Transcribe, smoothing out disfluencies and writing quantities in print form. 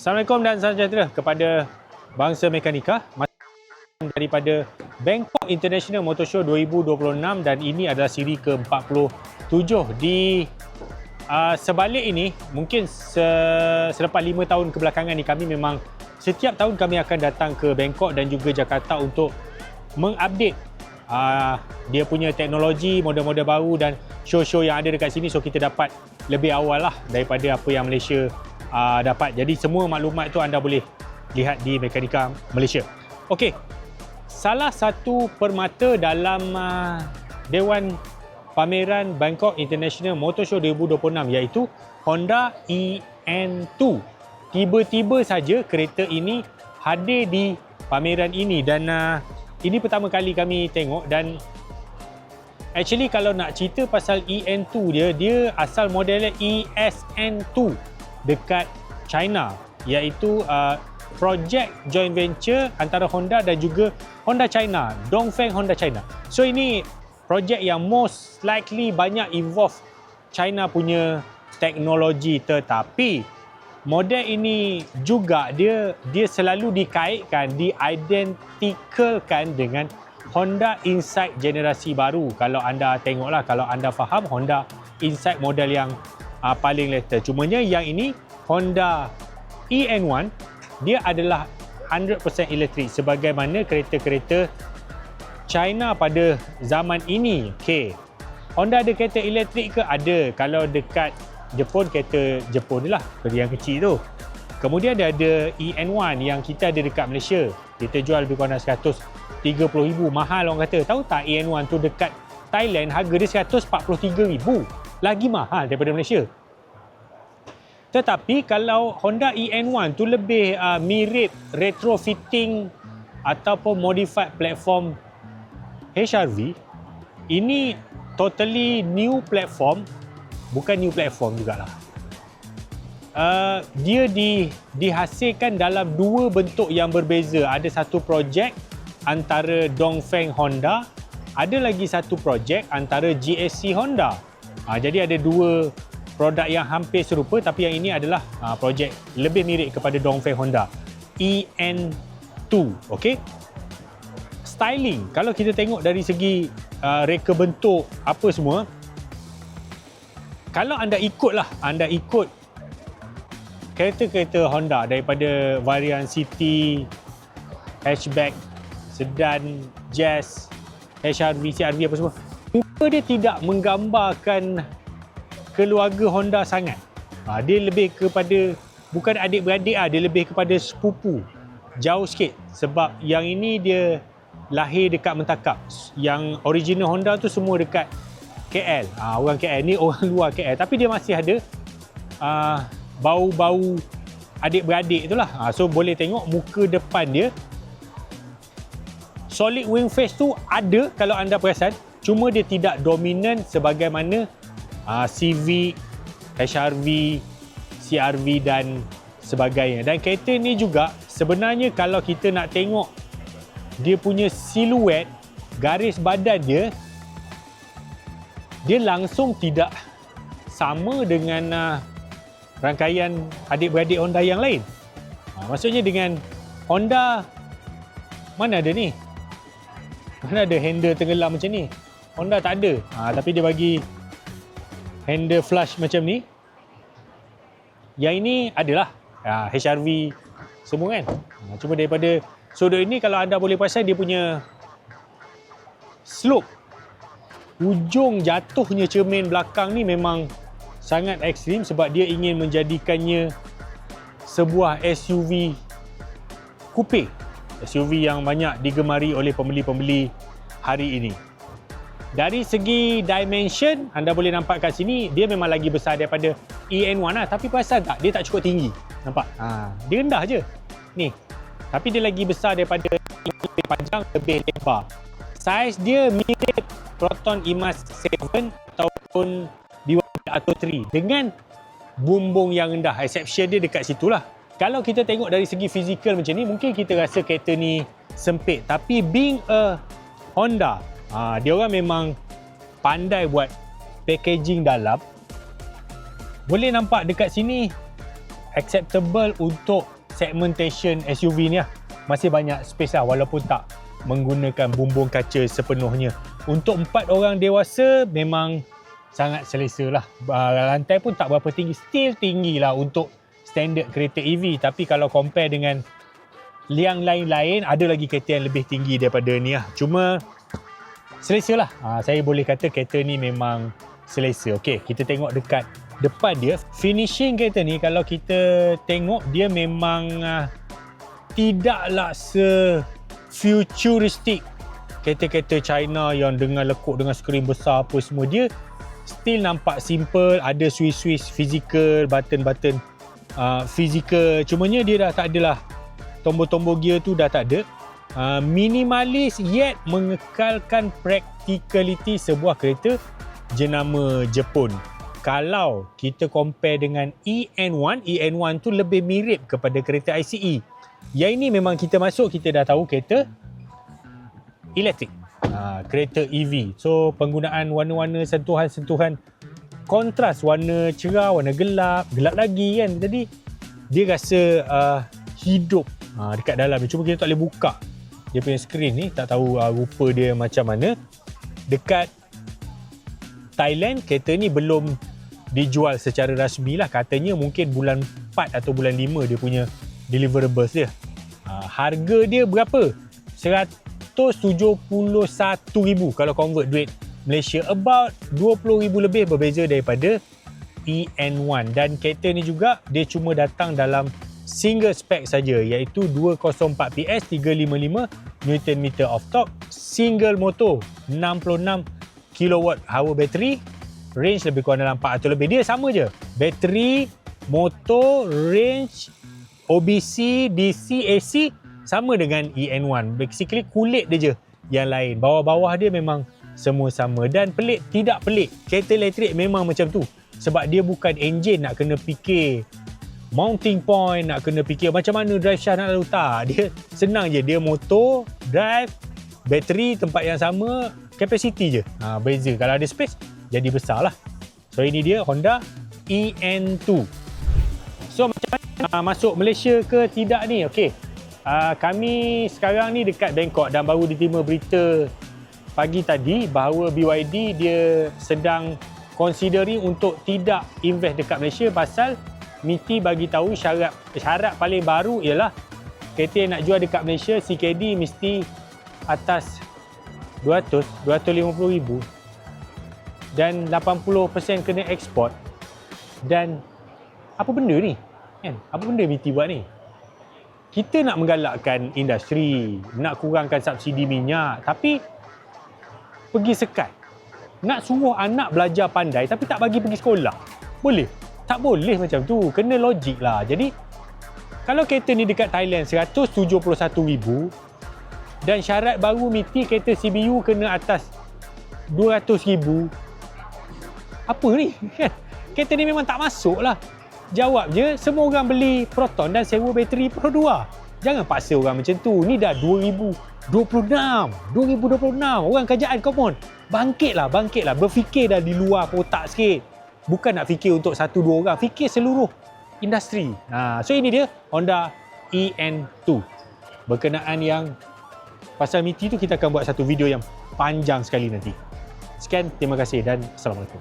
Assalamualaikum dan salam sejahtera kepada bangsa mekanika. Daripada Bangkok International Motor Show 2026 dan ini adalah siri ke-47. Di sebalik ini, mungkin selepas 5 tahun kebelakangan ni, kami memang setiap tahun kami akan datang ke Bangkok dan juga Jakarta untuk mengupdate dia punya teknologi, model-model baru dan show-show yang ada dekat sini, so kita dapat lebih awal lah daripada apa yang Malaysia dapat. Jadi semua maklumat tu anda boleh lihat di Mekanika Malaysia. Okey, salah satu permata dalam Dewan Pameran Bangkok International Motor Show 2026 iaitu Honda EN2. Tiba-tiba saja kereta ini hadir di pameran ini dan ini pertama kali kami tengok. Dan actually kalau nak cerita pasal EN2 dia asal modelnya ESN2 dekat China, iaitu projek joint venture antara Honda dan juga Honda China, Dongfeng Honda China. So ini projek yang most likely banyak involve China punya teknologi, tetapi model ini juga dia selalu dikaitkan, diidentikalkan dengan Honda Insight generasi baru. Kalau anda tengoklah, kalau anda faham, Honda Insight model yang paling latest. Cumanya yang ini Honda EN1 dia adalah 100% elektrik sebagaimana kereta-kereta China pada zaman ini. Okay, Honda ada kereta elektrik ke? Ada. Kalau dekat Jepun, kereta Jepun lah, yang kecil tu. Kemudian dia ada EN1 yang kita ada dekat Malaysia. Kita jual lebih kurang 130,000. Mahal orang kata. Tahu tak EN1 tu dekat Thailand harga dia 143,000. Lagi mahal daripada Malaysia. Tetapi kalau Honda EN1 tu lebih mirip retrofitting ataupun modified platform HR-V. Ini totally new platform. Bukan new platform jugalah. Dia dihasilkan dalam dua bentuk yang berbeza. Ada satu projek antara Dongfeng Honda, ada lagi satu projek antara GSC Honda. Jadi ada dua produk yang hampir serupa, tapi yang ini adalah projek lebih mirip kepada Dongfeng Honda EN2. Okey, styling kalau kita tengok dari segi reka bentuk apa semua, kalau anda ikut kereta-kereta Honda daripada varian City, hatchback, sedan, Jazz, HR-V, CR-V apa semua, muka dia tidak menggambarkan keluarga Honda sangat. Dia lebih kepada, bukan adik-beradik, dia lebih kepada sepupu. Jauh sikit. Sebab yang ini dia lahir dekat Mentakap. Yang original Honda tu semua dekat KL. Orang KL ni orang luar KL. Tapi dia masih ada bau-bau adik-beradik itulah. So boleh tengok muka depan dia. Solid wing face tu ada kalau anda perasan. Cuma dia tidak dominan sebagaimana CV, HR-V, CR-V dan sebagainya. Dan kereta ni juga sebenarnya kalau kita nak tengok dia punya siluet, garis badan dia langsung tidak sama dengan rangkaian adik-beradik Honda yang lain. Maksudnya dengan Honda, mana ada ni? Mana ada handle tenggelam macam ni? Honda tak ada. Tapi dia bagi handle flush macam ni. Yang ini adalah HR-V semua kan. Cuma daripada sudut ini, kalau anda boleh perasan dia punya slope, ujung jatuhnya cermin belakang ni memang sangat ekstrim sebab dia ingin menjadikannya sebuah SUV coupe. SUV yang banyak digemari oleh pembeli-pembeli hari ini. Dari segi dimension, anda boleh nampak kat sini, dia memang lagi besar daripada EN1 lah. Tapi perasan tak, dia tak cukup tinggi. Nampak? Dia rendah je. Ni. Tapi dia lagi besar daripada, lebih panjang, lebih lebar. Saiz dia mirip Proton Imas 7 ataupun BYD Atto 3 dengan bumbung yang rendah. Exception dia dekat situlah. Kalau kita tengok dari segi fizikal macam ni, mungkin kita rasa kereta ni sempit. Tapi being a Honda, dia orang memang pandai buat packaging dalam. Boleh nampak dekat sini acceptable untuk segmentation SUV ni lah. Masih banyak space lah walaupun tak menggunakan bumbung kaca sepenuhnya. Untuk 4 orang dewasa memang sangat selesa lah. Lantai pun tak berapa tinggi, still tinggi lah untuk standard kereta EV. Tapi kalau compare dengan yang lain-lain, ada lagi kereta yang lebih tinggi daripada ni lah. Cuma selesa lah. Saya boleh kata kereta ni memang selesa. Okey, kita tengok dekat depan dia. Finishing kereta ni kalau kita tengok dia memang tidaklah se-futuristic kereta-kereta China yang dengan lekuk dengan skrin besar apa semua. Dia still nampak simple, ada switch-switch physical, button-button physical. Cumanya dia dah tak adalah tombol-tombol gear tu, dah tak ada. Minimalis yet mengekalkan practicality sebuah kereta jenama Jepun. Kalau kita compare dengan EN1 tu lebih mirip kepada kereta ICE. Yang ini memang kita masuk, kita dah tahu kereta elektrik, kereta EV. So penggunaan warna-warna, sentuhan-sentuhan kontras, warna cerah, warna gelap, gelap lagi kan. Jadi dia rasa hidup dekat dalam ni. Cuma kita tak boleh buka dia punya skrin ni, tak tahu rupa dia macam mana. Dekat Thailand kereta ni belum dijual secara rasmi lah. Katanya mungkin bulan 4 atau bulan 5 dia punya deliverables dia. Harga dia berapa? 171,000 kalau convert duit Malaysia. About 20,000 lebih berbeza daripada EN1. Dan kereta ni juga dia cuma datang dalam single spec saja, iaitu 204 PS, 355 Nm of torque, single motor, 66 kWh bateri, range lebih kurang dalam 400 lebih. Dia sama je, bateri, motor, range, OBC, DC, AC sama dengan EN1. Basically kulit dia je yang lain. Bawah-bawah dia memang semua sama. Dan pelik tidak pelik, kereta elektrik memang macam tu. Sebab dia bukan enjin nak kena fikir mounting point, nak kena fikir macam mana drive shaft nak lalu. Tak, dia senang je. Dia motor, drive, bateri tempat yang sama, capacity je. Beza. Kalau ada space jadi besar lah. So ini dia Honda EN2. So macam mana masuk Malaysia ke tidak ni? Okey, kami sekarang ni dekat Bangkok dan baru diterima berita pagi tadi bahawa BYD dia sedang considering untuk tidak invest dekat Malaysia pasal MITI bagi tahu syarat paling baru ialah kereta yang nak jual dekat Malaysia CKD mesti atas 250,000 dan 80% kena ekspor. Dan apa benda ni? Kan? Apa benda MITI buat ni? Kita nak menggalakkan industri, nak kurangkan subsidi minyak, tapi pergi sekat. Nak suruh anak belajar pandai tapi tak bagi pergi sekolah. Boleh? Tak boleh macam tu. Kena logik lah. Jadi kalau kereta ni dekat Thailand 171,000 dan syarat baru MITI kereta CBU kena atas 200,000. Apa ni? Kereta ni memang tak masuk lah. Jawab je, semua orang beli Proton dan sewa bateri Pro 2. Jangan paksa orang macam tu. Ni dah 2026. Orang kerajaan, come on. Bangkitlah. Berfikir dah di luar kotak sikit. Bukan nak fikir untuk 1-2 orang. Fikir seluruh industri. So ini dia Honda EN2. Berkenaan yang pasal MITI tu kita akan buat satu video yang panjang sekali nanti. Sekian, terima kasih dan Assalamualaikum.